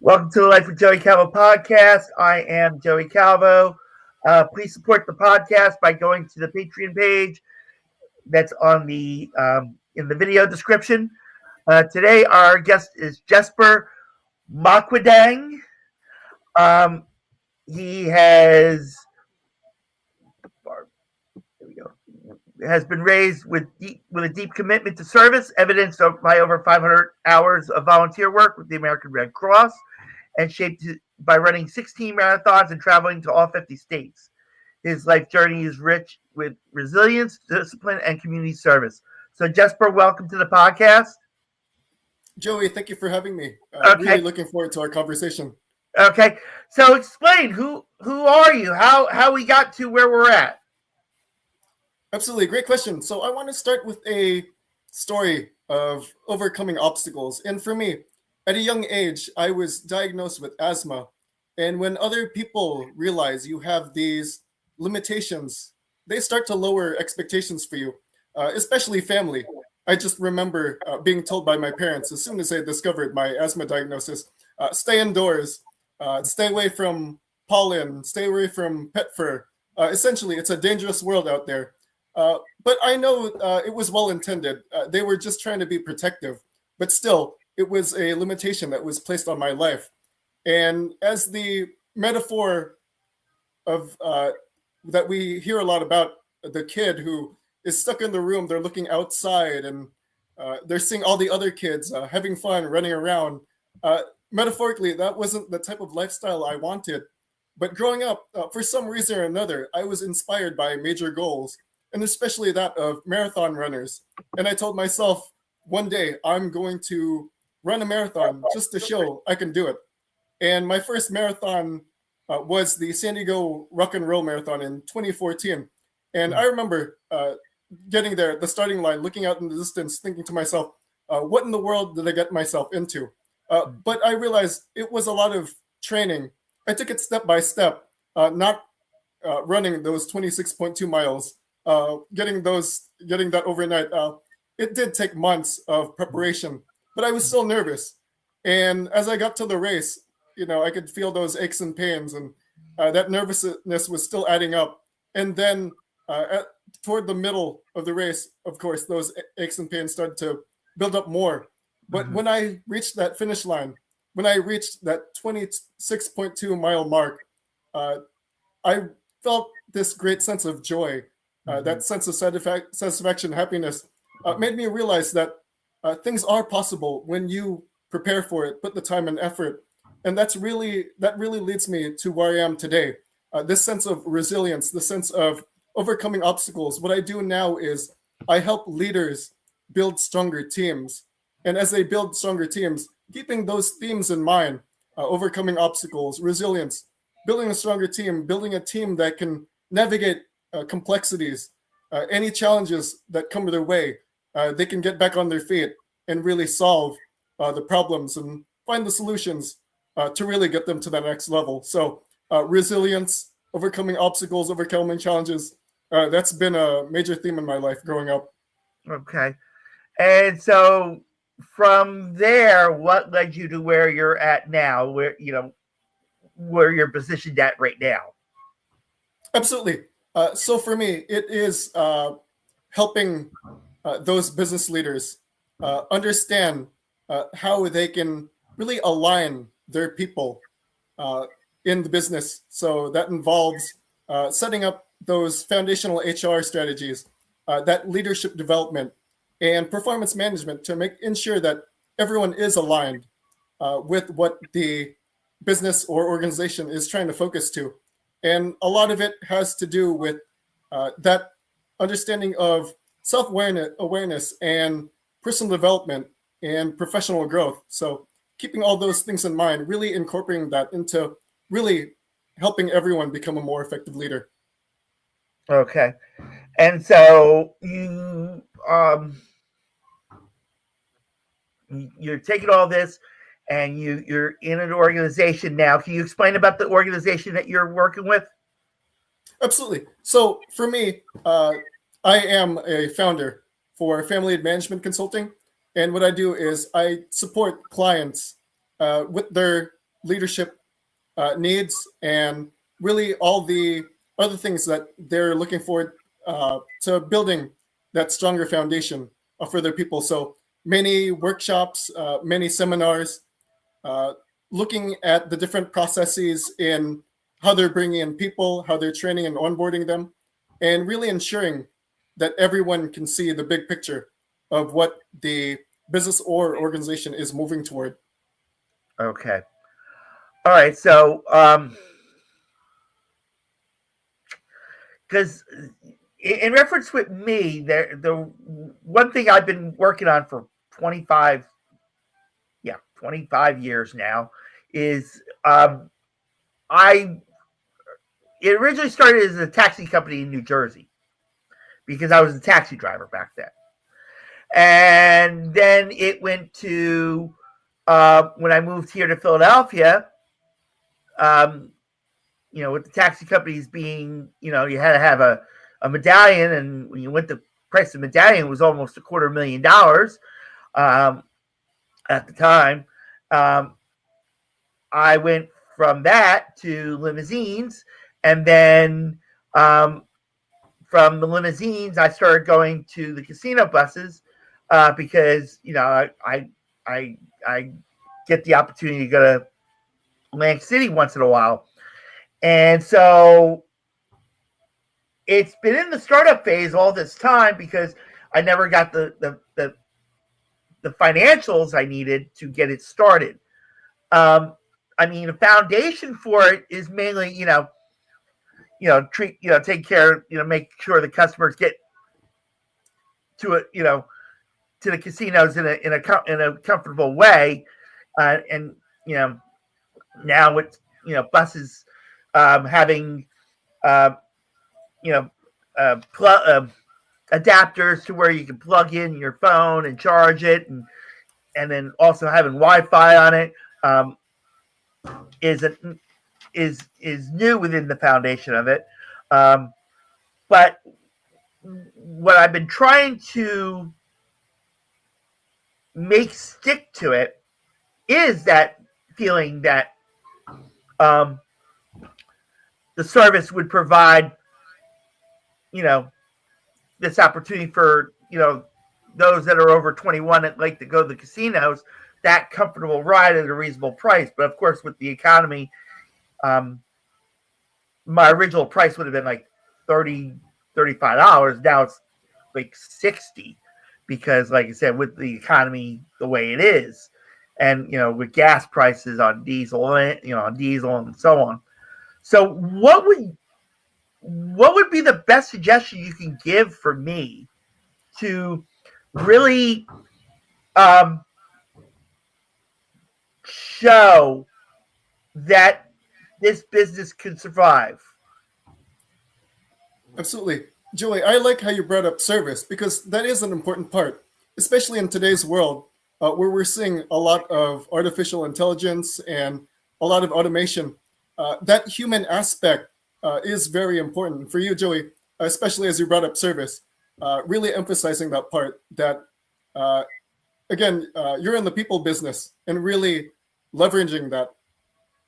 Welcome to the Life with Joey Calvo Podcast. I am Joey Calvo. Please support the podcast by going to the Patreon page that's on the in the video description. Today, our guest is Jessper Maquindang. He has been raised with a deep commitment to service, evidenced by over 500 hours of volunteer work with the American Red Cross, and shaped by running 16 marathons and traveling to all 50 states. His life journey is rich with resilience, discipline, and community service. So, Jessper, welcome to the podcast. Joey, thank you for having me. Okay. Really looking forward to our conversation. Okay, so explain who are you? How we got to where we're at? Absolutely, great question. So I want to start with a story of overcoming obstacles. And for me, at a young age, I was diagnosed with asthma. And when other people realize you have these limitations, they start to lower expectations for you, especially family. I just remember being told by my parents as soon as they discovered my asthma diagnosis, stay indoors, stay away from pollen, stay away from pet fur. Essentially, it's a dangerous world out there. But I know it was well intended. They were just trying to be protective. But still, it was a limitation that was placed on my life. And as the metaphor of that we hear a lot about, the kid who is stuck in the room, they're looking outside and they're seeing all the other kids having fun, running around. Metaphorically, that wasn't the type of lifestyle I wanted. But growing up, for some reason or another, I was inspired by major goals, and especially that of marathon runners. And I told myself, one day I'm going to run a marathon just to show I can do it. And my first marathon was the San Diego Rock and Roll Marathon in 2014. And I remember getting there at the starting line, looking out in the distance, thinking to myself, what in the world did I get myself into? But I realized it was a lot of training. I took it step by step, not running those 26.2 miles, getting that overnight. It did take months of preparation, but I was still nervous. And as I got to the race, I could feel those aches and pains, and that nervousness was still adding up. And then toward the middle of the race, of course, those aches and pains started to build up more. But when I reached that finish line, when I reached that 26.2 mile mark, I felt this great sense of joy, that sense of satisfaction, happiness, made me realize that things are possible when you prepare for it, put the time and effort. And that really leads me to where I am today. This sense of resilience, the sense of overcoming obstacles. What I do now is I help leaders build stronger teams. And as they build stronger teams, keeping those themes in mind, overcoming obstacles, resilience, building a stronger team, building a team that can navigate complexities, any challenges that come their way, they can get back on their feet and really solve the problems and find the solutions to really get them to that next level. So resilience, overcoming obstacles, overcoming challenges, that's been a major theme in my life growing up. Okay. And so from there, what led you to where you're at now, where you're positioned at right now? Absolutely. So for me, it is helping those business leaders understand how they can really align their people in the business. So that involves setting up those foundational HR strategies, that leadership development, and performance management to ensure that everyone is aligned with what the business or organization is trying to focus to. And a lot of it has to do with that understanding of self-awareness and personal development and professional growth. So keeping all those things in mind, really incorporating that into really helping everyone become a more effective leader. Okay. And so you're taking all this and you're in an organization now. Can you explain about the organization that you're working with? Absolutely. So for me, I am a founder for Family Management Consulting. And what I do is I support clients with their leadership needs, and really all the other things that they're looking forward to building that stronger foundation for their people. So many workshops, many seminars, looking at the different processes in how they're bringing in people, how they're training and onboarding them, and really ensuring that everyone can see the big picture of what the business or organization is moving toward. Okay. All right. So, because in reference with me, the one thing I've been working on for 25 years now is it originally started as a taxi company in New Jersey because I was a taxi driver back then. And then it went to when I moved here to Philadelphia, with the taxi companies being, you had to have a medallion, and when you went, the price of the medallion was almost $250,000 at the time. I went from that to limousines, and then from the limousines, I started going to the casino buses because I get the opportunity to go to Atlantic City once in a while, and so it's been in the startup phase all this time because I never got the financials I needed to get it started. The foundation for it is mainly, take care, make sure the customers get to it, to the casinos in a comfortable way, and now with buses having adapters to where you can plug in your phone and charge it, and then also having Wi-Fi on it is new within the foundation of it. But what I've been trying to make stick to it is that feeling that the service would provide, this opportunity for, those that are over 21 that like to go to the casinos, that comfortable ride at a reasonable price. But of course, with the economy, my original price would have been like $30, $35. Now it's like $60 because, like I said, with the economy the way it is, and with gas prices on diesel, and so on. So what would be the best suggestion you can give for me to really show that this business can survive? Absolutely. Joey, I like how you brought up service because that is an important part, especially in today's world where we're seeing a lot of artificial intelligence and a lot of automation. That human aspect is very important for you, Joey, especially as you brought up service, really emphasizing that part that, again, you're in the people business and really leveraging that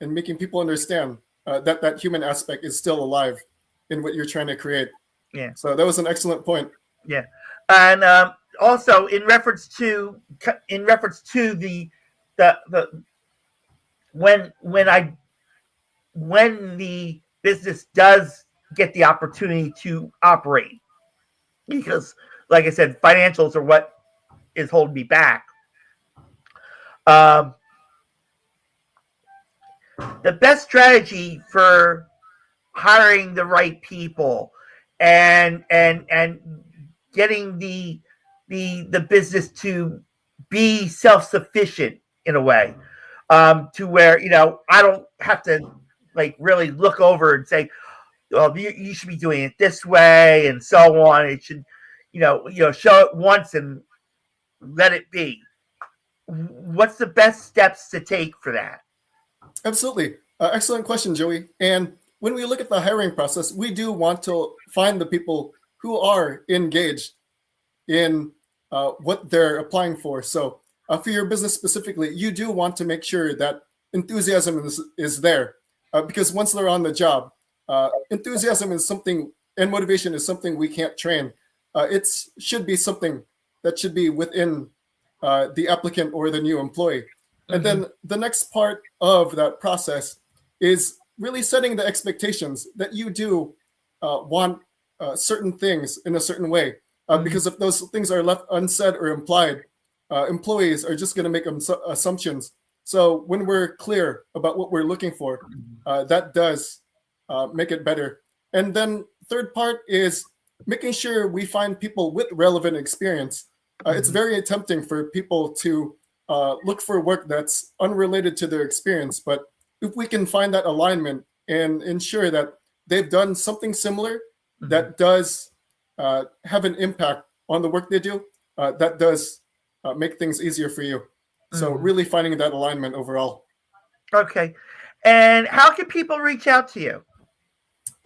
and making people understand that human aspect is still alive in what you're trying to create. Yeah. So that was an excellent point. Yeah. And also in reference to the when the business does get the opportunity to operate, because like I said, financials are what is holding me back. The best strategy for hiring the right people and getting the business to be self-sufficient in a way, to where I don't have to like really look over and say, well, you should be doing it this way and so on. It should show it once and let it be. What's the best steps to take for that? Absolutely. Excellent question, Joey. And when we look at the hiring process, we do want to find the people who are engaged in what they're applying for. So for your business specifically, you do want to make sure that enthusiasm is there. Because once they're on the job, enthusiasm is something, and motivation is something we can't train. It should be something that should be within the applicant or the new employee. And then the next part of that process is really setting the expectations that you do want certain things in a certain way. Because if those things are left unsaid or implied, employees are just going to make assumptions. So when we're clear about what we're looking for, that does make it better. And then third part is making sure we find people with relevant experience. It's very tempting for people to look for work that's unrelated to their experience. But if we can find that alignment and ensure that they've done something similar that does have an impact on the work they do, that does make things easier for you. So really finding that alignment overall. Okay. And how can people reach out to you?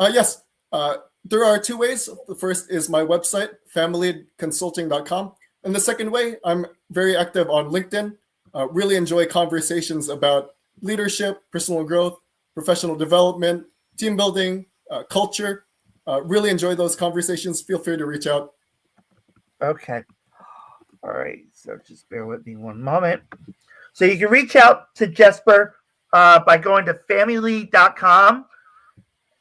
Yes. There are two ways. The first is my website, familyconsulting.com. And the second way, I'm very active on LinkedIn. Really enjoy conversations about leadership, personal growth, professional development, team building, culture. Really enjoy those conversations. Feel free to reach out. Okay. All right. So just bear with me one moment. So you can reach out to Jessper by going to family.com,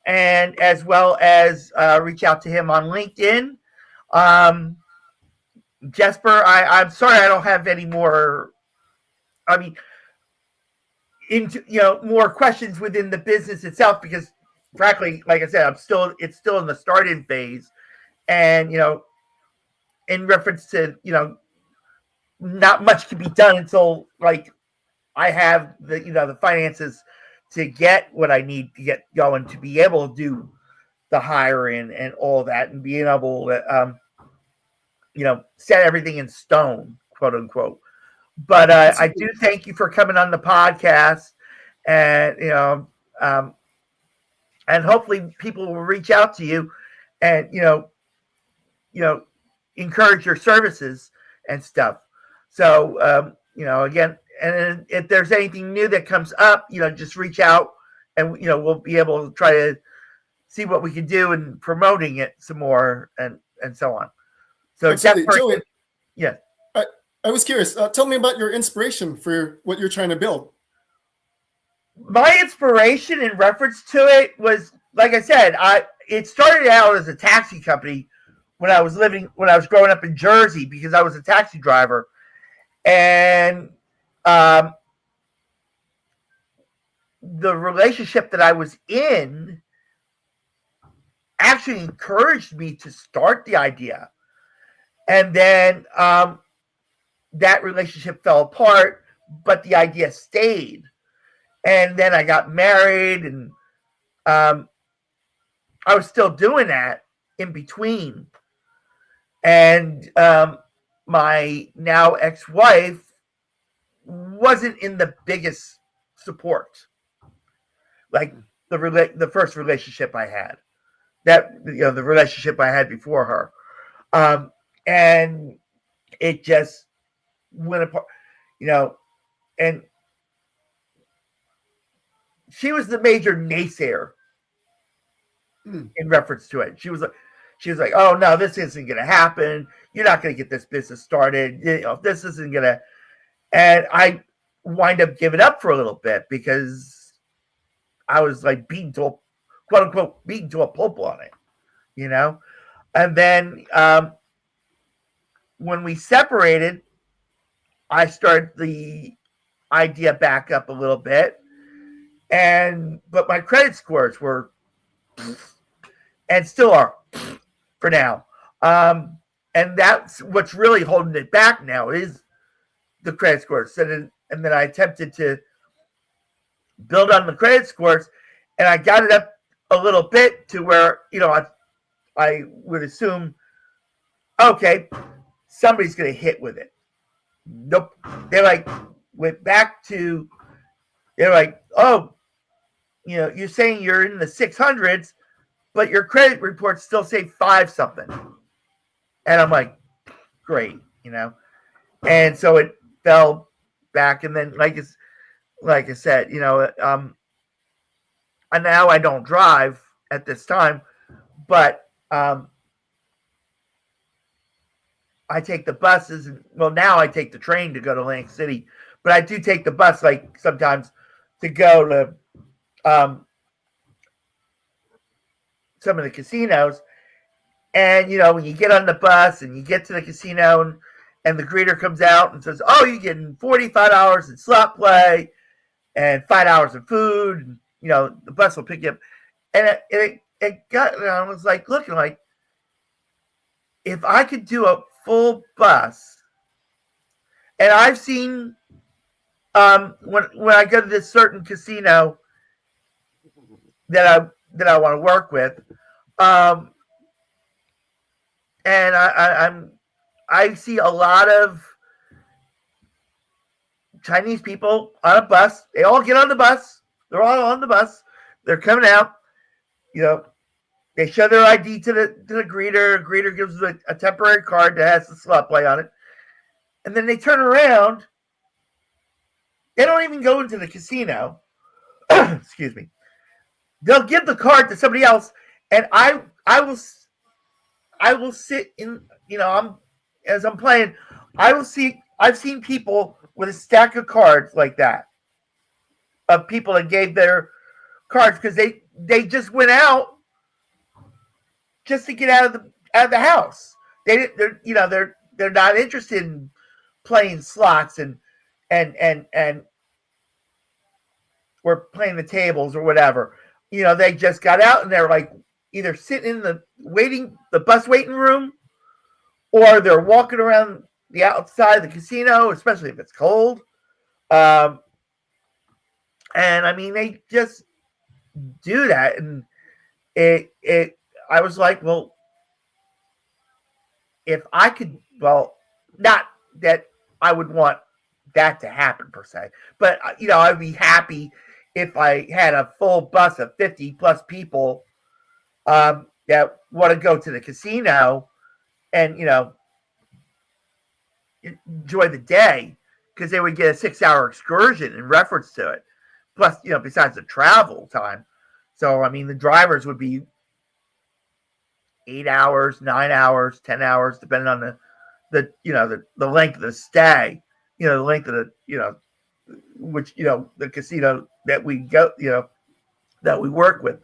and as well as reach out to him on LinkedIn. Jessper, I'm sorry I don't have any more. I mean, into more questions within the business itself, because frankly, like I said, it's still in the starting phase, and in reference to not much can be done until like I have the finances to get what I need to get going to be able to do the hiring and all that, and being able to set everything in stone, quote unquote. But I do thank you for coming on the podcast, and and hopefully people will reach out to you and encourage your services and stuff. So again, and if there's anything new that comes up, just reach out, and we'll be able to try to see what we can do in promoting it some more, and so on. So Joey, yeah. I was curious. Tell me about your inspiration for what you're trying to build. My inspiration in reference to it was, like I said, it started out as a taxi company when I was growing up in Jersey, because I was a taxi driver, and the relationship that I was in actually encouraged me to start the idea, and then that relationship fell apart, but the idea stayed. And then I got married, and I was still doing that in between. And my now ex-wife wasn't in the biggest support, like the first relationship I had, that the relationship I had before her, and it just went apart, and she was the major naysayer in reference to it. She was like, "Oh no, this isn't going to happen. You're not going to get this business started. This isn't going to." And I wind up giving up for a little bit, because I was like quote unquote beaten to a pulp on it, And then when we separated, I started the idea back up a little bit, but my credit scores were, and still are, for now. And that's what's really holding it back now, is the credit scores. And then I attempted to build on the credit scores, and I got it up a little bit to where, I would assume, okay, somebody's going to hit with it. Nope. They're like, oh, you're saying you're in the 600s, but your credit reports still say 5 something. And I'm like, great, And so it fell back. And then, like I said, and now I don't drive at this time, but I take the buses. Well, now I take the train to go to Atlantic City, but I do take the bus like sometimes to go to some of the casinos. And when you get on the bus and you get to the casino and the greeter comes out and says, "Oh, you're getting $45 in slot play and $5 in food," and the bus will pick you up. And it got, and I was like looking like, if I could do a full bus, and I've seen when I go to this certain casino that I want to work with, and I see a lot of Chinese people on a bus. They all get on the bus. They're all on the bus. They're coming out. They show their ID to the greeter. Greeter gives them a temporary card that has the slot play on it. And then they turn around. They don't even go into the casino. Excuse me. They'll give the card to somebody else, and I will sit in. As I'm playing, I've seen people with a stack of cards like that, of people that gave their cards because they just went out just to get out of the house. They're not interested in playing slots and or playing the tables or whatever. They just got out and they're like either sitting in the bus waiting room, or they're walking around the outside of the casino, especially if it's cold. And I mean, they just do that, and I was like, well, if I could, well, not that I would want that to happen per se, but I'd be happy if I had a full bus of 50 plus people that want to go to the casino and enjoy the day, because they would get a 6-hour excursion in reference to it, plus besides the travel time. So I mean, the drivers would be 8 hours, 9 hours, 10 hours, depending on the length of the stay, the length of which the casino that we go, that we work with.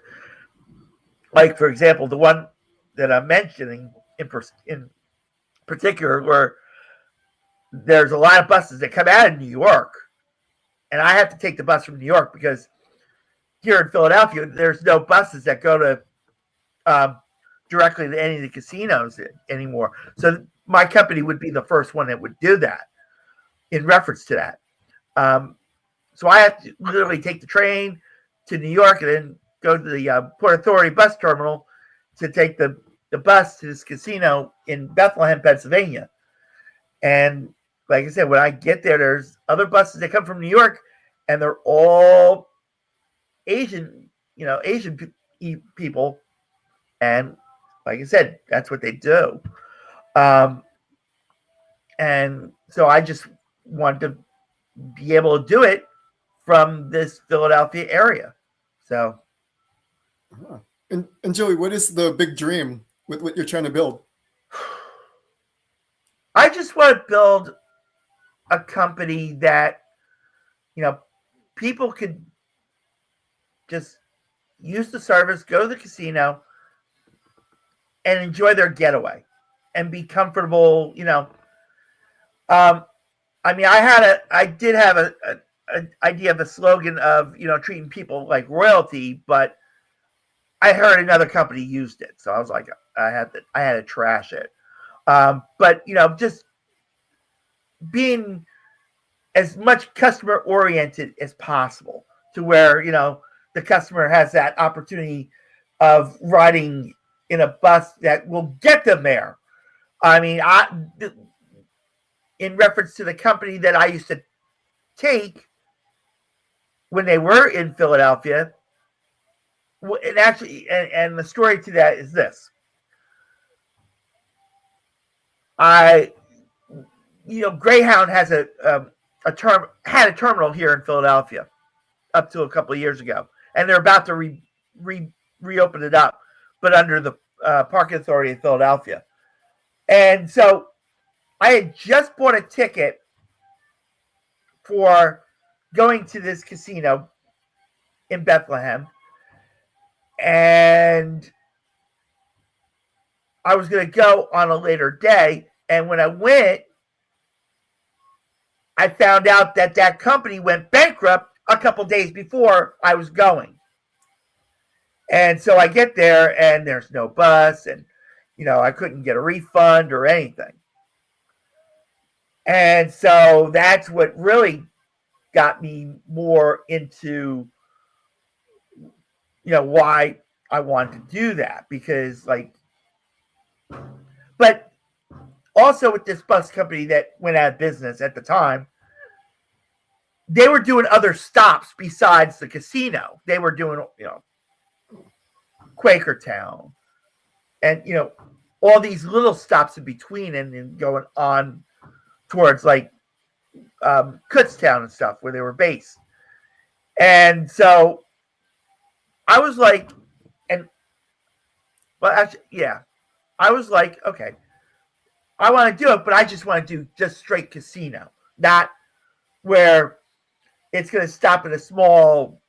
Like, for example, the one that I'm mentioning in particular, where there's a lot of buses that come out of New York, and I have to take the bus from New York because here in Philadelphia, there's no buses that go to directly to any of the casinos anymore. So my company would be the first one that would do that in reference to that. So I have to literally take the train to New York and then go to the Port Authority bus terminal to take the bus to this casino in Bethlehem, Pennsylvania. And like I said, when I get there, there's other buses that come from New York, and they're all Asian people. And like I said, that's what they do. And so I just wanted to be able to do it from this Philadelphia area. So. And Joey, what is the big dream with what you're trying to build? I just want to build a company that, people could just use the service, go to the casino, and enjoy their getaway and be comfortable. I mean, I did have an idea of a slogan of, treating people like royalty, but I heard another company used it, so I was like, I had to trash it. But just being as much customer oriented as possible, to where the customer has that opportunity of riding in a bus that will get them there. I mean, in reference to the company that I used to take when they were in Philadelphia, and actually, and the story to that is this. Greyhound has had a terminal here in Philadelphia up to a couple of years ago, and they're about to reopen it up, but under the Parking Authority of Philadelphia. And so I had just bought a ticket for going to this casino in Bethlehem, and I was going to go on a later day. And when I went, I found out that that company went bankrupt a couple days before I was going. And so I get there and there's no bus, and I couldn't get a refund or anything. And so that's what really got me more into why I wanted to do that, because but also with this bus company that went out of business at the time, they were doing other stops besides the casino. They were doing, Quakertown and, all these little stops in between, and then going on towards Kutztown and stuff where they were based. And so I was like, I was like, okay, I want to do it, but I just want to do just straight casino, not where it's going to stop at a small,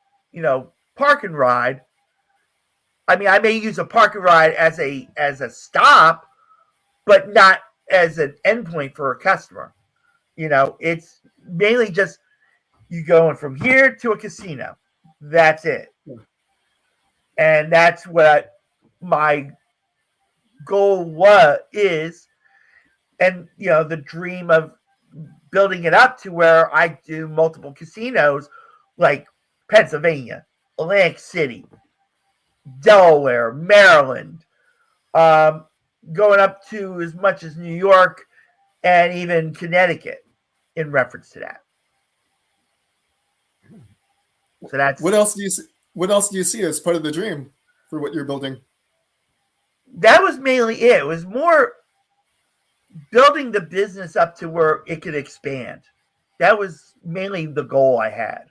park and ride. I mean, I may use a park and ride as a stop, but not as an endpoint for a customer. It's mainly just you going from here to a casino. That's it. And that's what my goal is. And, the dream of building it up to where I do multiple casinos like Pennsylvania, Atlantic City, Delaware, Maryland, going up to as much as New York and even Connecticut in reference to that. So that's what else do you see as part of the dream for what you're building? That was mainly it. It was more building the business up to where it could expand. That was mainly the goal I had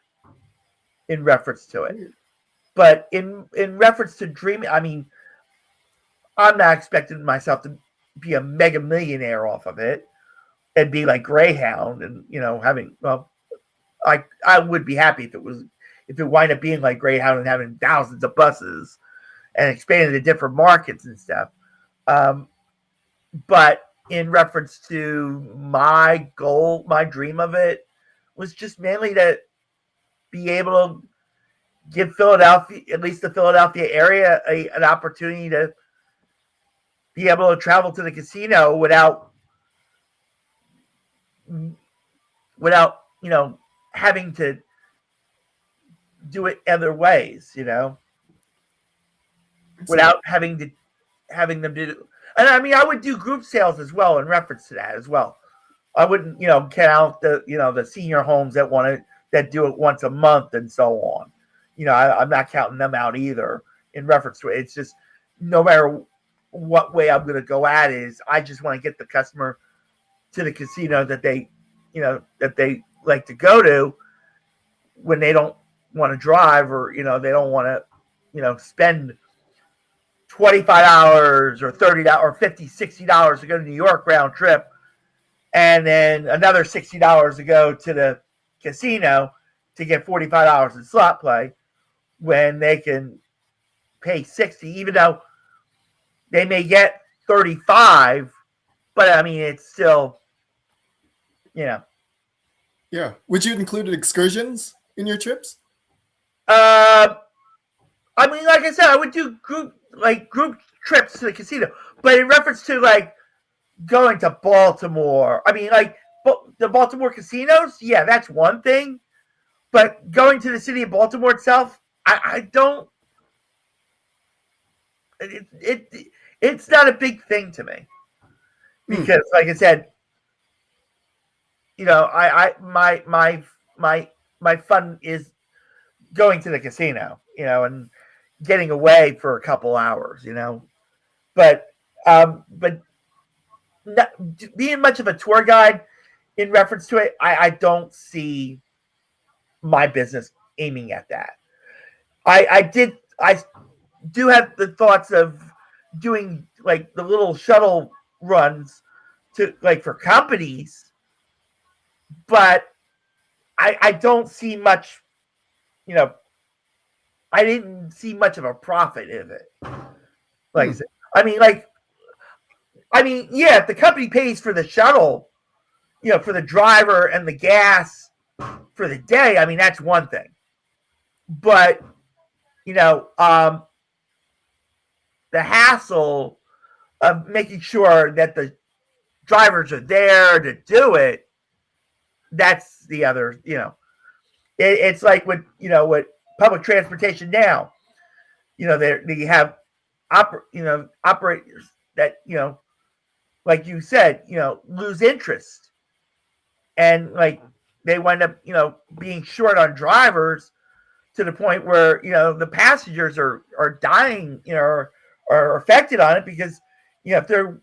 in reference to it. But in reference to dreaming, I mean, I'm not expecting myself to be a mega millionaire off of it and be like Greyhound and, I would be happy if it wind up being like Greyhound and having thousands of buses and expanding to different markets and stuff. But in reference to my goal, my dream of it was just mainly to be able to give Philadelphia, at least the Philadelphia area, an opportunity to be able to travel to the casino without having to do it other ways, without having them do. And I mean, I would do group sales as well in reference to that as well. I wouldn't, count the senior homes that do it once a month and so on. I'm not counting them out either in reference to it. It's just no matter what way I'm going to go at it, is I just want to get the customer to the casino that they like to go to when they don't want to drive, or, they don't want to, spend $25 or $30 or $50, $60 to go to New York round trip, and then another $60 to go to the casino to get $45 in slot play, when they can pay $60, even though they may get $35, but I mean, it's still, Yeah. Would you include excursions in your trips? I mean, like I said, I would do group trips to the casino, but in reference to going to Baltimore, I mean, the Baltimore casinos, yeah, that's one thing. But going to the city of Baltimore itself, I don't. It's not a big thing to me, because, like I said, my fun is going to the casino, and getting away for a couple hours, but not, being much of a tour guide in reference to it, I don't see my business aiming at that. I do have the thoughts of doing like the little shuttle runs to like for companies, but I don't see much, you know, I didn't see much of a profit in it. Like, I mean, yeah, if the company pays for the shuttle, for the driver and the gas for the day, I mean, that's one thing. But, the hassle of making sure that the drivers are there to do it, that's the other, it's like with public transportation now, they have operators that, like you said, lose interest, and like they wind up, being short on drivers to the point where, the passengers are dying, or are affected on it because, if they're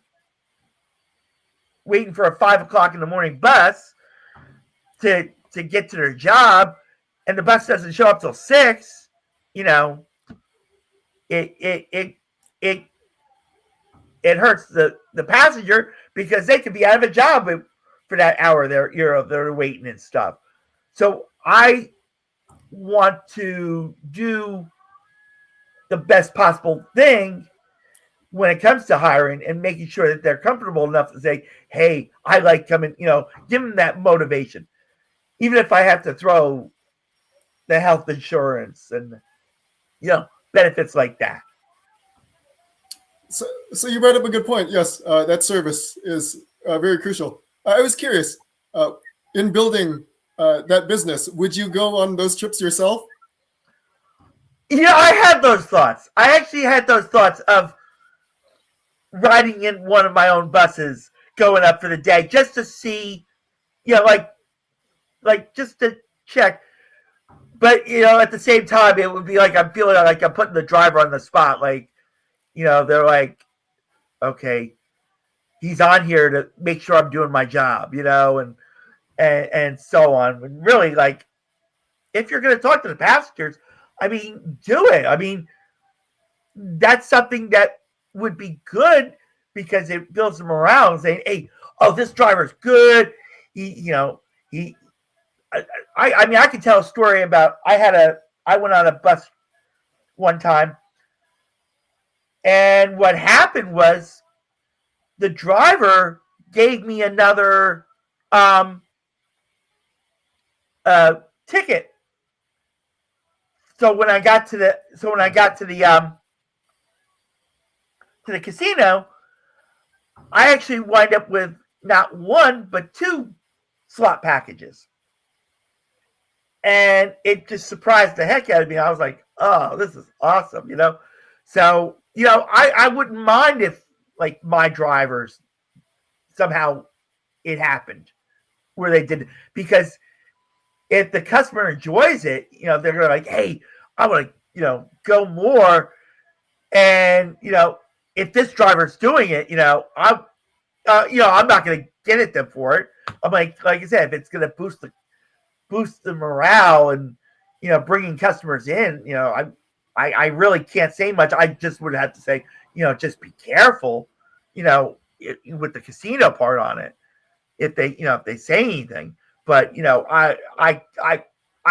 waiting for a 5:00 in the morning bus to get to their job, and the bus doesn't show up till 6, it hurts the passenger because they could be out of a job for that hour they're waiting and stuff. So I want to do the best possible thing when it comes to hiring and making sure that they're comfortable enough to say, hey, I like coming, give them that motivation. Even if I have to throw the health insurance and, benefits like that. So you brought up a good point. Yes, that service is very crucial. I was curious, in building that business, would you go on those trips yourself? I had those thoughts. I actually had those thoughts of riding in one of my own buses, going up for the day, just to see, like just to check. But, at the same time, it would be like I'm feeling like I'm putting the driver on the spot. Like, they're like, okay, he's on here to make sure I'm doing my job, and so on. And really, like, if you're going to talk to the passengers, I mean, do it. I mean, that's something that would be good because it builds them around saying, hey, oh, this driver's good. I mean, I could tell a story about, I went on a bus one time, and what happened was the driver gave me another ticket. So when I got to the casino, I actually wind up with not one but 2 slot packages. And it just surprised the heck out of me. I was like, oh, this is awesome, So, I wouldn't mind if, like, my drivers, somehow it happened where they did it. Because if the customer enjoys it, they're going to like, hey, I want to, go more. And, if this driver's doing it, I'm not going to get at them for it. I'm like I said, if it's going to boost the morale and, bringing customers in, I really can't say much. I just would have to say, just be careful, with the casino part on it. If they say anything, but, I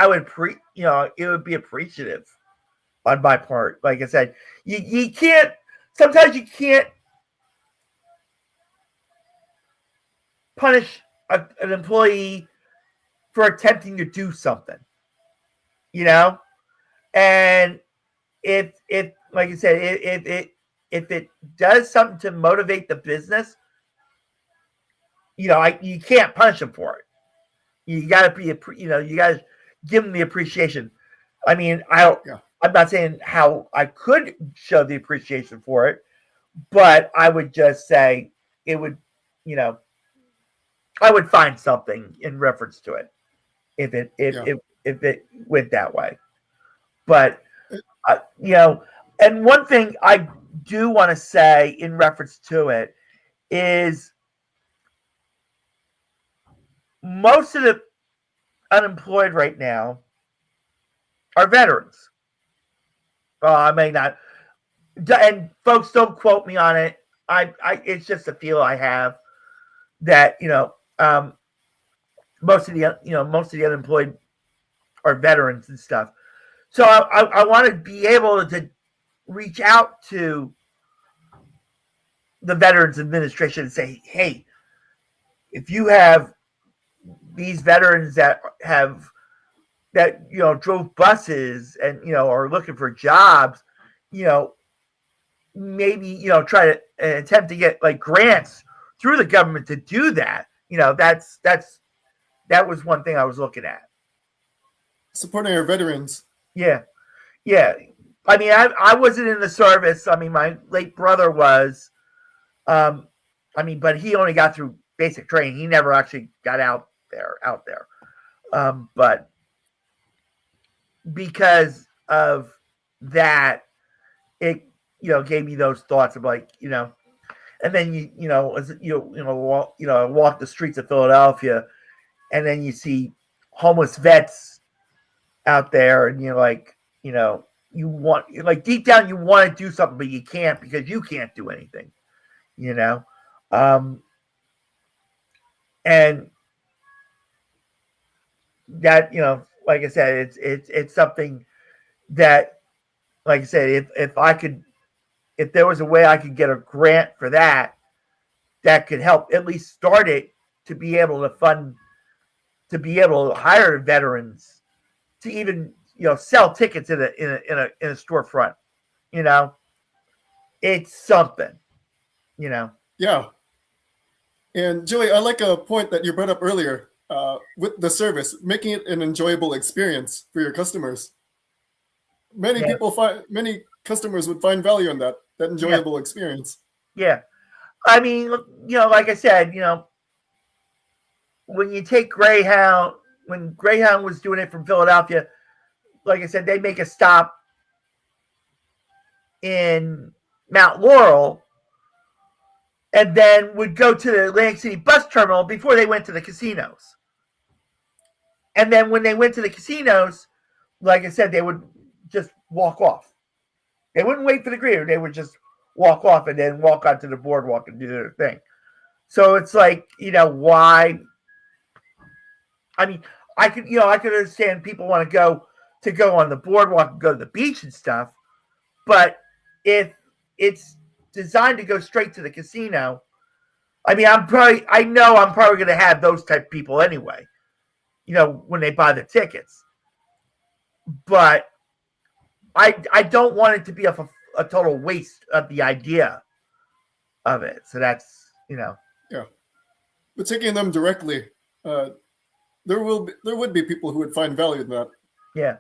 would it would be appreciative on my part. Like I said, you can't, sometimes you can't punish an employee for attempting to do something, and if like I said, if it does something to motivate the business, you can't punish them for it. You got to you got to give them the appreciation. I mean, I'm not saying how I could show the appreciation for it, but I would just say it would, I would find something in reference to it if it went that way. But and one thing I do want to say in reference to it is most of the unemployed right now are veterans. I may not, and folks, don't quote me on it. It's just a feel I have that most of the unemployed are veterans and stuff. So I want to be able to reach out to the Veterans Administration and say, hey, if you have these veterans that drove buses and are looking for jobs, maybe try to attempt to get like grants through the government to do that. That was one thing I was looking at. Supporting our veterans. Yeah. I mean, I wasn't in the service. I mean, my late brother was. But he only got through basic training. He never actually got out there. But because of that, it gave me those thoughts of like, and then walk the streets of Philadelphia, and then you see homeless vets out there, and you're like, you want, like, deep down you want to do something, but you can't because you can't do anything, and that, like I said, it's something that, like I said, if there was a way I could get a grant for that could help at least start it, to be able to hire veterans to even sell tickets in a storefront, it's something, Yeah. And Joey, I like a point that you brought up earlier with the service, making it an enjoyable experience for your customers. Many customers would find value in that enjoyable experience. Yeah. I mean, like I said, when you take Greyhound, when Greyhound was doing it from Philadelphia, like I said, they make a stop in Mount Laurel and then would go to the Atlantic City bus terminal before they went to the casinos. And then when they went to the casinos, like I said, they would just walk off. They wouldn't wait for the greeter. They would just walk off and then walk onto the boardwalk and do their thing. So it's like, why? I mean, I could understand people want to go on the boardwalk and go to the beach and stuff. But if it's designed to go straight to the casino, I mean, I'm probably going to have those type of people anyway, when they buy the tickets. But I don't want it to be a total waste of the idea of it. So that's, Yeah. But taking them directly, there would be people who would find value in that. Yeah.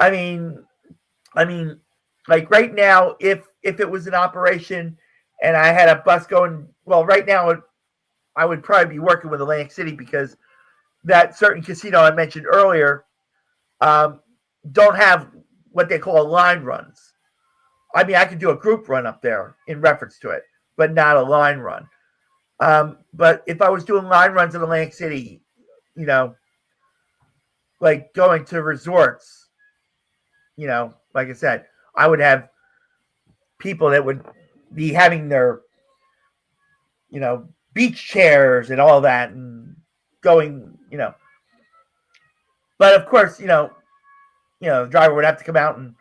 I mean, like right now, if it was an operation and I had a bus going, well, right now I would probably be working with Atlantic City, because that certain casino I mentioned earlier don't have what they call line runs. I mean, I could do a group run up there in reference to it, but not a line run. But if I was doing line runs in Atlantic City, like going to resorts, like I said, I would have people that would be having their, beach chairs and all that and going, But of course, the driver would have to come out and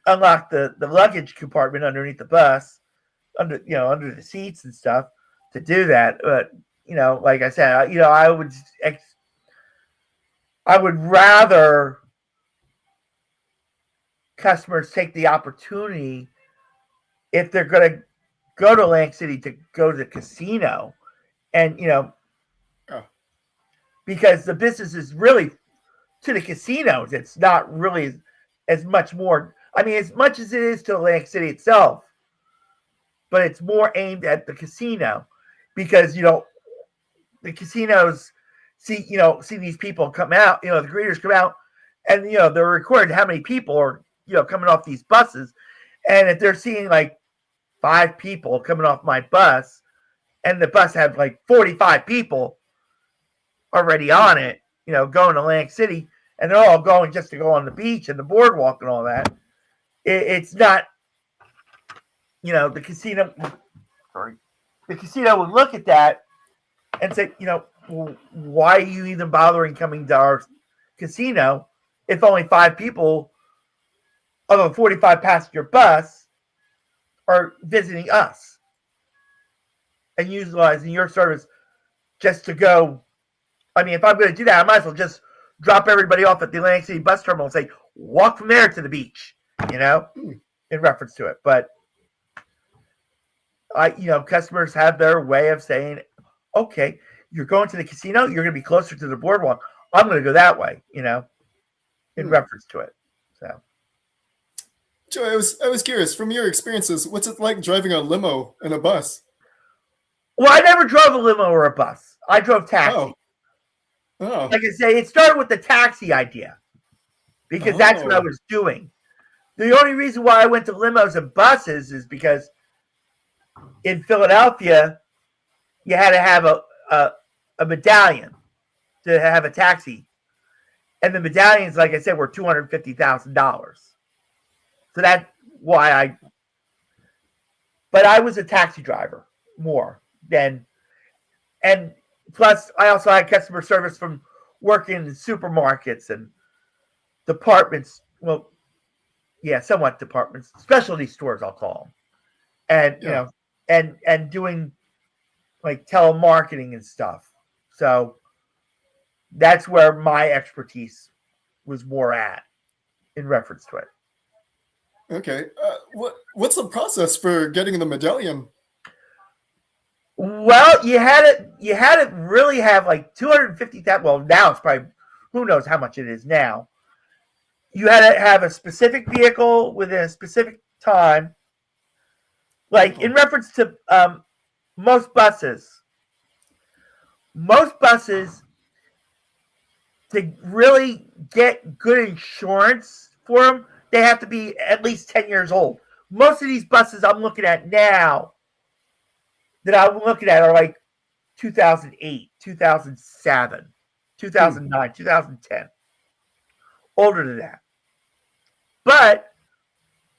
unlock the luggage compartment underneath the bus, under the seats and stuff to do that. But, like I said, I would rather customers take the opportunity, if they're going to go to Atlantic City, to go to the casino, and because the business is really to the casinos. It's not really as much more. I mean, as much as it is to Atlantic City itself, but it's more aimed at the casino, because the casinos see these people come out. The greeters come out, and they're recording how many people are coming off these buses, and if they're seeing like 5 people coming off my bus, and the bus had like 45 people, already on it, going to Atlantic City, and they're all going just to go on the beach and the boardwalk and all that. It's not, the casino. Sorry, the casino would look at that and say, well, why are you even bothering coming to our casino if only 5 people of a 45 passenger bus are visiting us and utilizing your service just to go. I mean, if I'm going to do that, I might as well just drop everybody off at the Atlantic City bus terminal and say, walk from there to the beach, in reference to it. But customers have their way of saying, okay, you're going to the casino, you're going to be closer to the boardwalk. I'm going to go that way, in reference to it. So, Joe, I was curious, from your experiences, what's it like driving a limo and a bus? Well, I never drove a limo or a bus. I drove taxi. Oh. Like I say, it started with the taxi idea because that's what I was doing. The only reason why I went to limos and buses is because in Philadelphia, you had to have a medallion to have a taxi. And the medallions, like I said, were $250,000. So that's why but I was a taxi driver more than, and plus I also had customer service from working in supermarkets and departments. Well, yeah, somewhat departments, specialty stores, I'll call them. And, and doing like telemarketing and stuff. So that's where my expertise was more at in reference to it. Okay. What's the process for getting the medallion? Well, you had to really have like 250,000. Well, now it's probably, who knows how much it is now. You had to have a specific vehicle within a specific time. Like in reference to most buses, to really get good insurance for them, they have to be at least 10 years old. Most of these buses I'm looking at now are like 2008, 2007, 2009, 2010. Older than that. But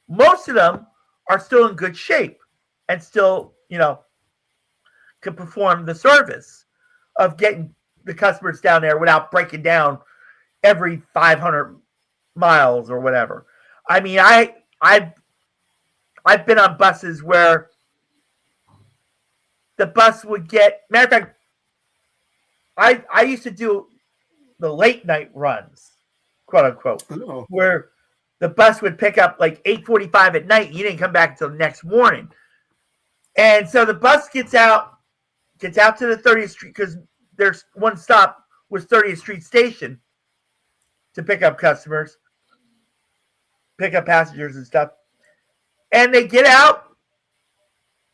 most of them are still in good shape and still, can perform the service of getting the customers down there without breaking down every 500 miles or whatever. I mean, I've been on buses where the bus would get, matter of fact, I used to do the late night runs, quote unquote, where the bus would pick up like 8:45 at night. You didn't come back until the next morning. And so the bus gets out to the 30th Street, because there's one stop was 30th Street Station to pick up customers, pick up passengers and stuff. And they get out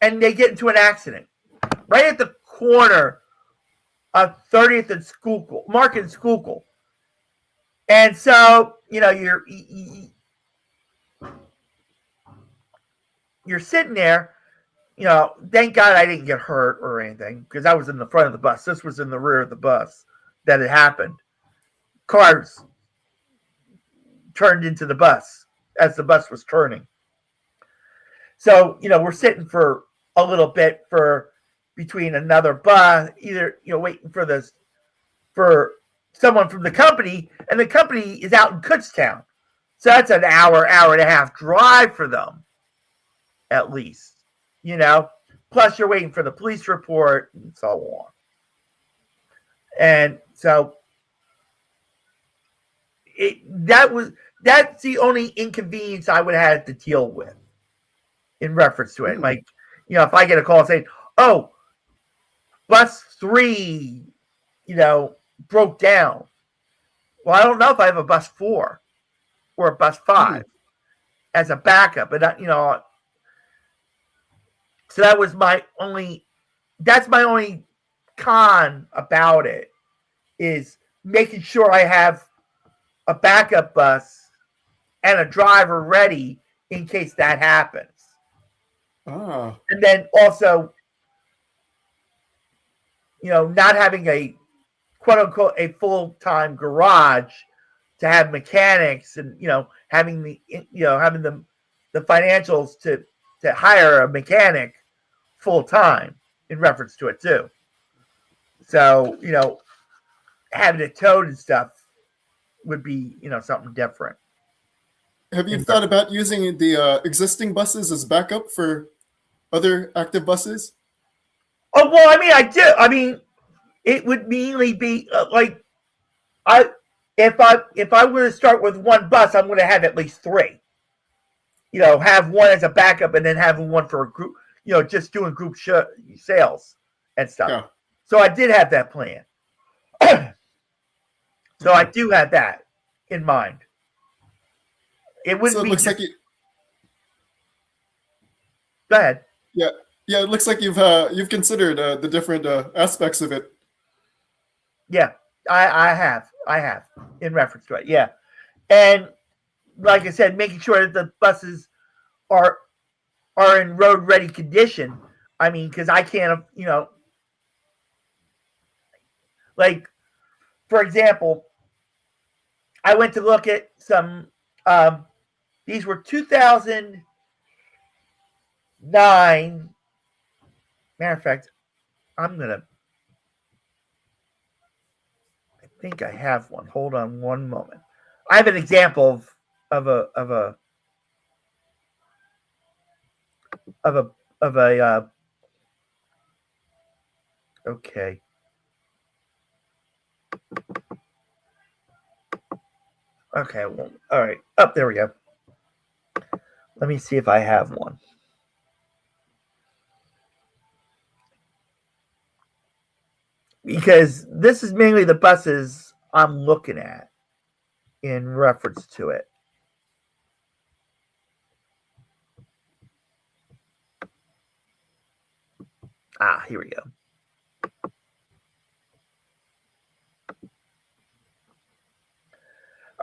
and they get into an accident right at the corner of 30th and Schuylkill, Market and Schuylkill. And so, you're sitting there, thank God I didn't get hurt or anything, because I was in the front of the bus. This was in the rear of the bus that it happened. Cars turned into the bus as the bus was turning. So, we're sitting for a little bit between another bus, either, waiting for someone from the company, and the company is out in Kutztown. So that's an hour and a half drive for them, at least. Plus you're waiting for the police report and so on. And so that's the only inconvenience I would have to deal with in reference to it. Like, if I get a call saying, oh, bus 3, broke down. Well, I don't know if I have a bus 4 or a bus 5 as a backup. And, so that's my only con about it, is making sure I have a backup bus and a driver ready in case that happens. Oh. And then also, not having a quote unquote a full-time garage to have mechanics and having the financials to hire a mechanic full-time in reference to it too. So having it towed and stuff would be something different. Have you thought about using the existing buses as backup for other active buses? Oh well, I do. It would mainly be if I were to start with one bus, I'm going to have at least three. Have one as a backup, and then having one for a group. Just doing group sales and stuff. Yeah. So I did have that plan. So I do have that in mind. It wouldn't be. It looks like you. Go ahead. Yeah. It looks like you've considered the different aspects of it. Yeah, I have in reference to it. Yeah, and like I said, making sure that the buses are in road ready condition. Because I can't, like for example, I went to look at some. These were 2009. Matter of fact, I think I have one. Hold on one moment. I have an example of a okay. Okay, well, all right. There we go. Let me see if I have one. Because this is mainly the buses I'm looking at in reference to it. Here we go.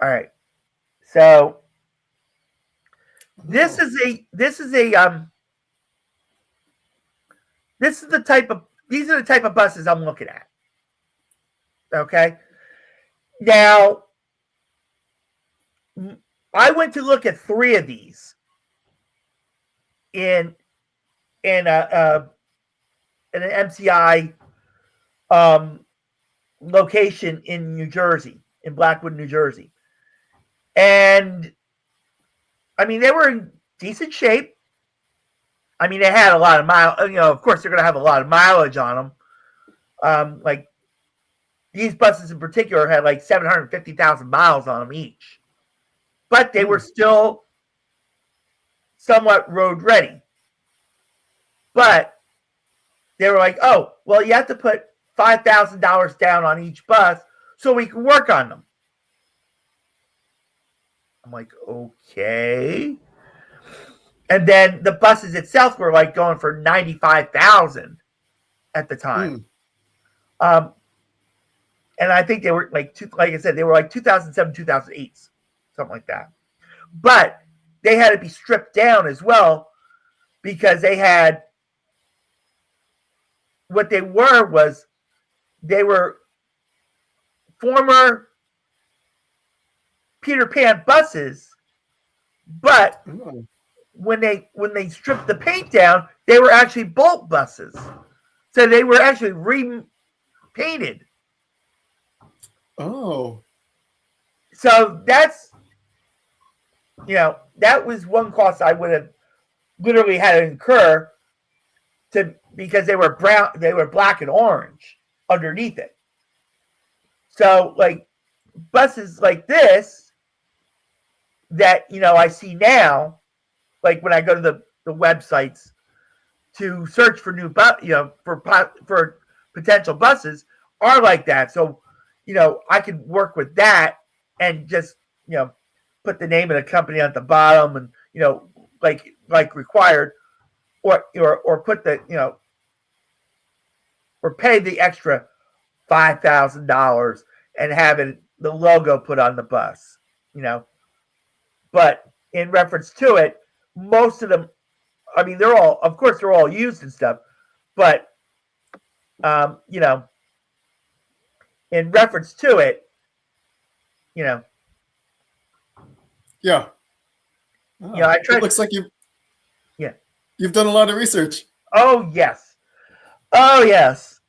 All right. So these are the type of buses I'm looking at. Okay. Now, I went to look at three of these in an MCI location in New Jersey, in Blackwood, New Jersey. And they were in decent shape. They had a lot of mileage. Of course, they're going to have a lot of mileage on them. Like these buses in particular had like 750,000 miles on them each, but they were still somewhat road ready. But they were like, oh, well, you have to put $5,000 down on each bus so we can work on them. I'm like, okay. And then the buses itself were like going for 95,000 at the time. And I think they were like I said, they were like 2007, 2008, something like that. But they had to be stripped down as well because they had what they were former Peter Pan buses, but when they stripped the paint down, they were actually Bolt buses. So they were actually repainted. Oh. So that's that was one cost I would have literally had to incur because they were black and orange underneath it. So like buses like this that I see now, like when I go to the websites to search for new for potential buses are like that. So I could work with that and just put the name of the company at the bottom and like required or put the or pay the extra $5,000 and have the logo put on the bus, But in reference to it, most of them, they're all used and stuff, but in reference to it, Yeah. I tried. It looks like Yeah. you've done a lot of research. Oh yes. Oh yes.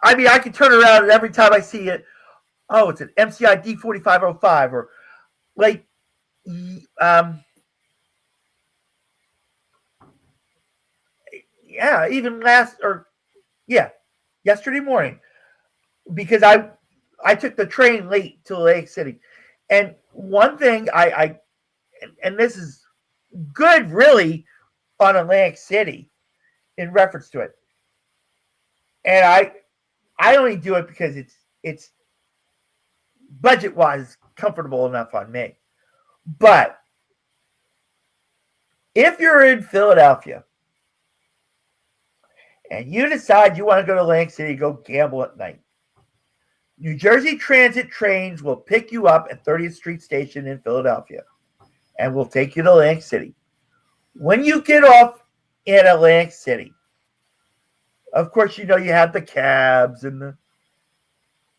I mean, I can turn around and every time I see it, oh, it's an MCI D4505 or like, yeah, even yesterday morning, because I took the train late to Lake City, and one thing and this is good really on Atlantic City in reference to it, and I only do it because it's budget wise comfortable enough on me. But if you're in Philadelphia and you decide you want to go to Atlantic City, go gamble at night, New Jersey Transit trains will pick you up at 30th Street Station in Philadelphia and will take you to Atlantic City. When you get off in Atlantic City, of course, you have the cabs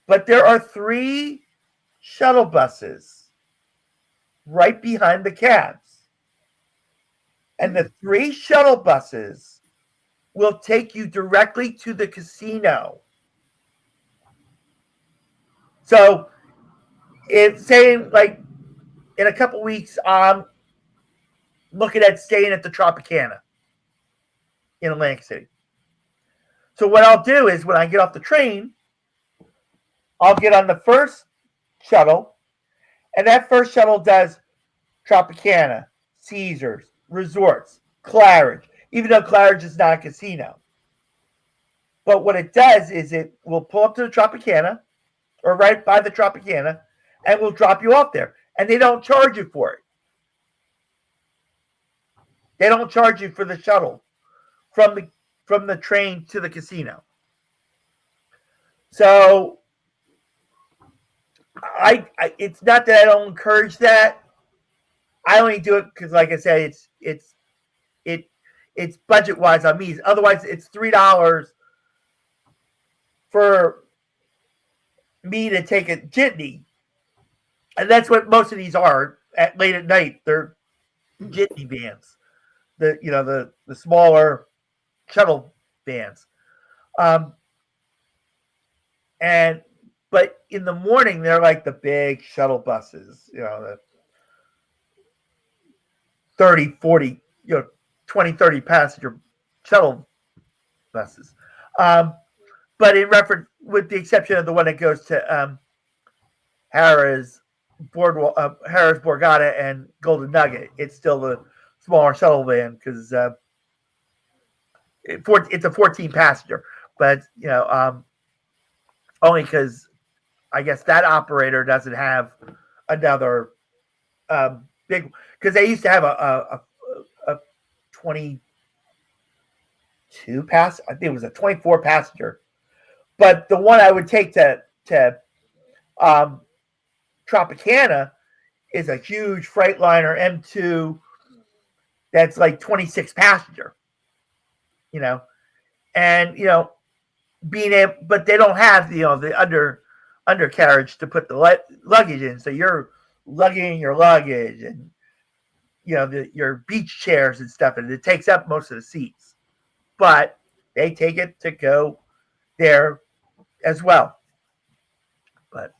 but there are 3 shuttle buses right behind the cabs. And the 3 shuttle buses will take you directly to the casino. So, it's saying like in a couple weeks, I'm looking at staying at the Tropicana in Atlantic City. So what I'll do is when I get off the train, I'll get on the first shuttle, and that first shuttle does Tropicana, Caesars, Resorts, Claridge, even though Claridge is not a casino. But what it does is it will pull up to the Tropicana, or right by the Tropicana, and will drop you off there. And they don't charge you for it. They don't charge you for the shuttle from the train to the casino. So it's not that I don't encourage that. I only do it because, like I said, it's budget wise on me. Otherwise, it's $3 for me to take a jitney, and that's what most of these are at late at night. They're jitney vans, the smaller shuttle vans, but in the morning they're like the big shuttle buses, the 30, 40, 20, 30 passenger shuttle buses. But in reference, with the exception of the one that goes to Harrah's, Borgata, and Golden Nugget, it's still the smaller shuttle van because it's a 14 passenger. But only because I guess that operator doesn't have another big, because they used to have a 22 pass. I think it was a 24 passenger. But the one I would take to Tropicana is a huge Freightliner M2 that's like 26 passenger. And being able, but they don't have the undercarriage to put the luggage in, so you're lugging your luggage and your beach chairs and stuff, and it takes up most of the seats. But they take it to go there as well. But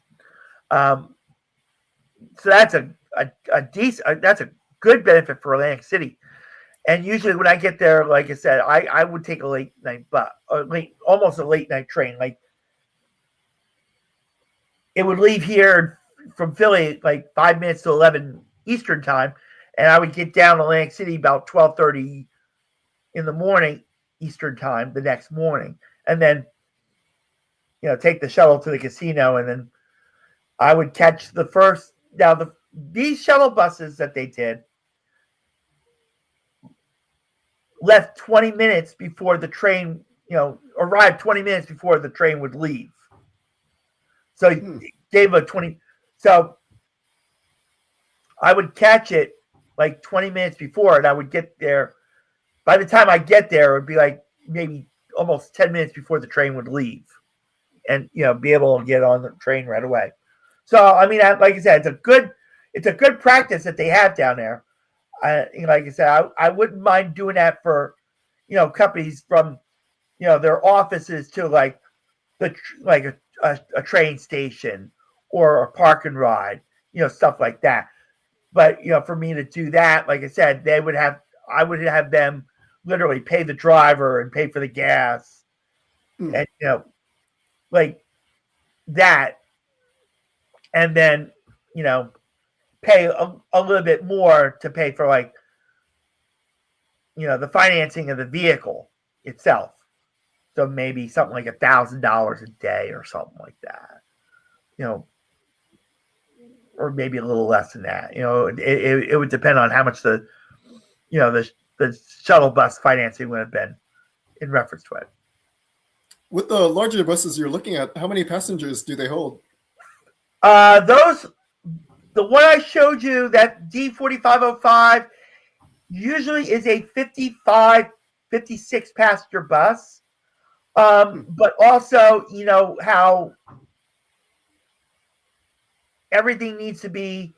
so that's a decent, that's a good benefit for Atlantic City. And usually when I get there, like I said, I would take a late night almost a late night train. Like it would leave here from Philly like 5 minutes to 11 Eastern time, and I would get down to Atlantic City about 12:30 in the morning Eastern time the next morning, and then take the shuttle to the casino, and then I would catch the first. Now these shuttle buses that they did left 20 minutes before the train, arrived 20 minutes before the train would leave. So it gave a 20. So I would catch it like 20 minutes before, and I would get there. By the time I get there, it would be like maybe almost 10 minutes before the train would leave. and be able to get on the train right away. So I mean, like I said, it's a good practice that they have down there. Like I said, I wouldn't mind doing that for companies from their offices to like a train station or a park and ride, stuff like that. But for me to do that, like I said, I would have them literally pay the driver and pay for the gas, and like that, and then pay a little bit more to pay for like the financing of the vehicle itself. So maybe something like $1,000 a day or something like that, or maybe a little less than that. It would depend on how much the shuttle bus financing would have been in reference to it. With the larger buses you're looking at, how many passengers do they hold? The one I showed you, that D4505, usually is a 55, 56 passenger bus. But also, how everything needs to be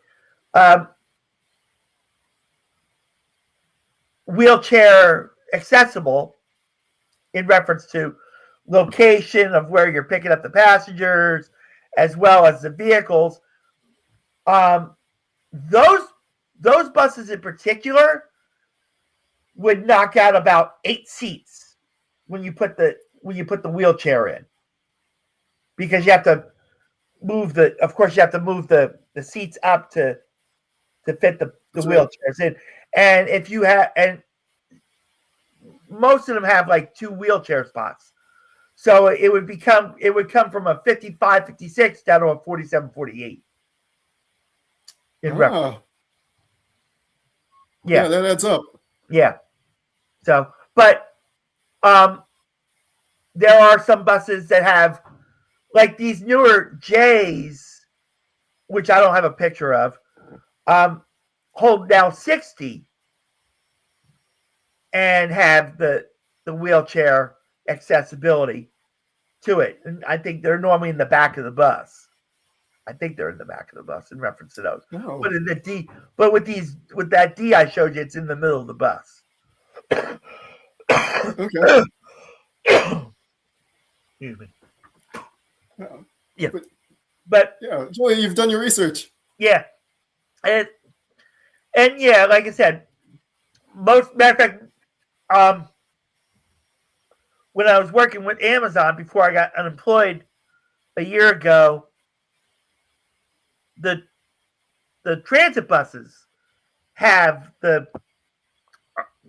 wheelchair accessible in reference to location of where you're picking up the passengers, as well as the vehicles. Those buses in particular would knock out about 8 seats when you put the wheelchair in, because you have to move the seats up to fit the wheelchairs in. And if you have, and most of them have like 2 wheelchair spots. So it would come from a 55, 56 down to a 47, 48. Yeah, that adds up. Yeah. So, but there are some buses that have, like these newer J's, which I don't have a picture of, hold now 60 and have the wheelchair accessibility to it. And I think they're normally in the back of the bus. I think they're in the back of the bus in reference to those. Oh. But with that D I showed you, it's in the middle of the bus. Okay. Excuse me. Yeah. But yeah, Joey, you've done your research. Yeah. And yeah, like I said, matter of fact, when I was working with Amazon before I got unemployed a year ago, the transit buses have the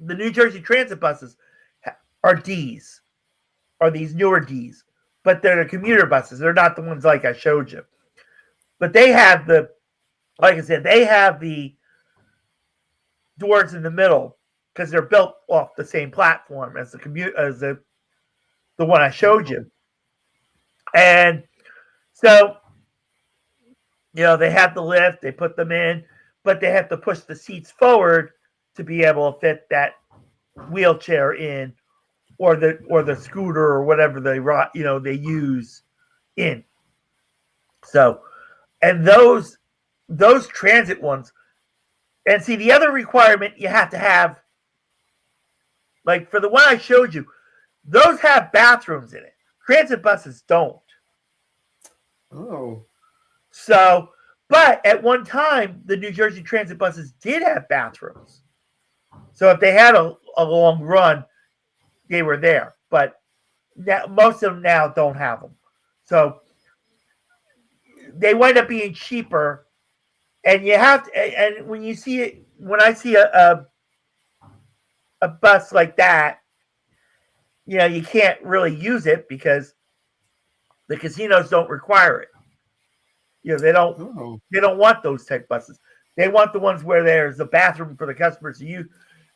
New Jersey transit buses are D's, are these newer D's, but they're the commuter buses. They're not the ones like I showed you. But they have like I said, they have the doors in the middle because they're built off the same platform as the one I showed you. And so, they have the lift, they put them in, but they have to push the seats forward to be able to fit that wheelchair in, or the scooter or whatever they use in. So, and those transit ones, and see, the other requirement you have to have, like for the one I showed you, those have bathrooms in it. Transit buses don't. Oh. So, but at one time, the New Jersey transit buses did have bathrooms. So if they had a long run, they were there. But now, most of them now don't have them. So they wind up being cheaper. And you have to, and when I see a bus like that, you can't really use it because the casinos don't require it. They don't want those type buses. They want the ones where there's a bathroom for the customers to use,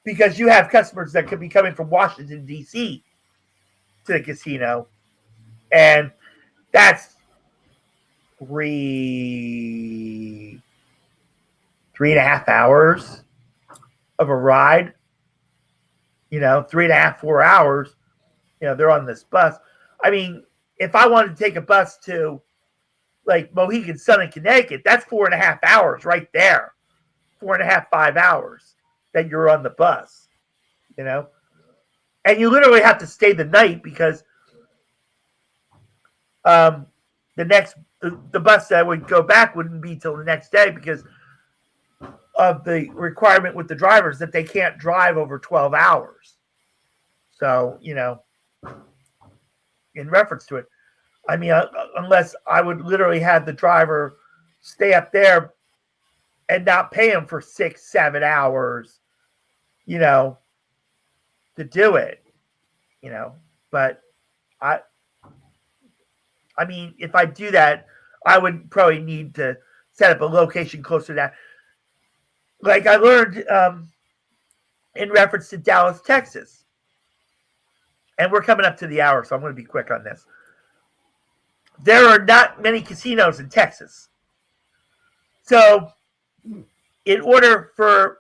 because you have customers that could be coming from Washington, D.C. to the casino, and that's 3.5 hours of a ride. 3.5, 4 hours. They're on this bus. I mean, if I wanted to take a bus to like Mohegan Sun in Connecticut, that's 4.5 hours right there. 4.5, 5 hours that you're on the bus, you know? And you literally have to stay the night because the bus that would go back wouldn't be till the next day because of the requirement with the drivers that they can't drive over 12 hours. So, you know, in reference to it, I mean, unless I would literally have the driver stay up there and not pay him for 6-7 hours, you know, to do it, you know. But I mean, if I do that, I would probably need to set up a location closer to that. Like I learned in reference to Dallas, Texas, and we're coming up to the hour, so I'm going to be quick on this. There are not many casinos in Texas. So in order for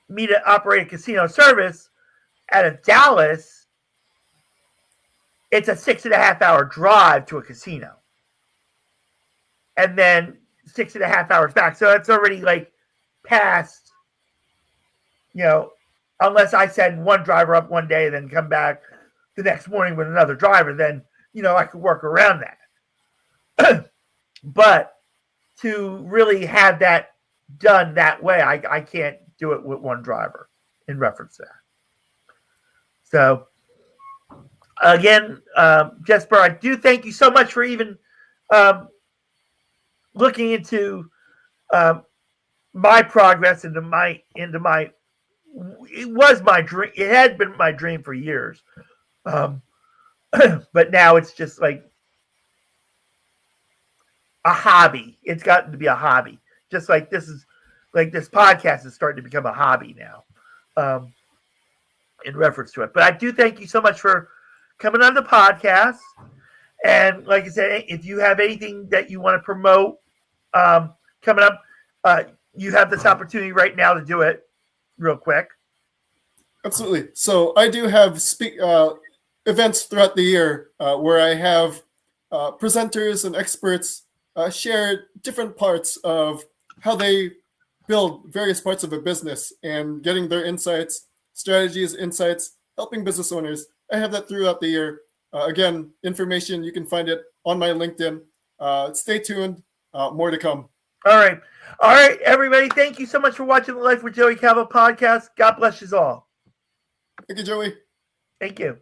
me to operate a casino service out of Dallas, it's a 6.5 hour drive to a casino. And then 6.5 hours back. So it's already like past, you know, unless I send one driver up one day and then come back the next morning with another driver, then, you know, I could work around that. But to really have that done that way, I can't do it with one driver in reference to that. So, again, Jessper, I do thank you so much for even looking into my progress into my. It was my dream. It had been my dream for years, but now it's just like a hobby. It's gotten to be a hobby. Just like this podcast is starting to become a hobby now, in reference to it. But I do thank you so much for coming on the podcast. And like I said, if you have anything that you want to promote coming up, you have this opportunity right now to do it real quick. Absolutely. So I do have events throughout the year where I have presenters and experts share different parts of how they build various parts of a business and getting their insights, strategies, insights, helping business owners. I have that throughout the year. Again, information, you can find it on my LinkedIn. Stay tuned. More to come. All right. All right, everybody. Thank you so much for watching the Life with Joey Calvo podcast. God bless you all. Thank you, Joey. Thank you.